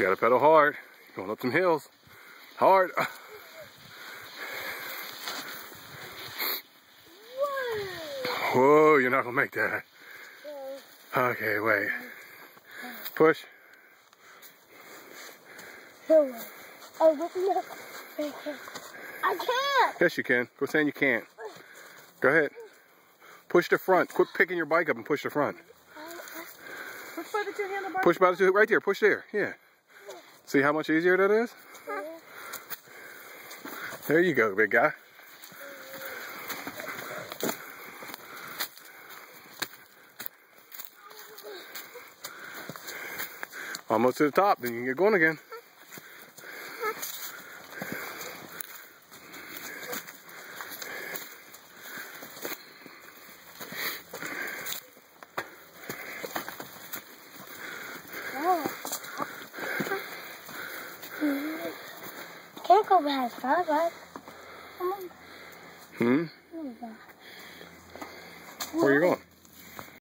You gotta pedal hard. Going up some hills. Hard. Whoa, you're not gonna make that. Okay, wait. Push. Oh, I can't. Yes, you can. Go saying you can't. Go ahead. Push the front. Quit picking your bike up and push the front. Push by the two handlebars. Push by the two, right there. Push there. Yeah. See how much easier that is? There you go, big guy. Almost to the top, then you can get going again. Can't go past that, but Where are you going?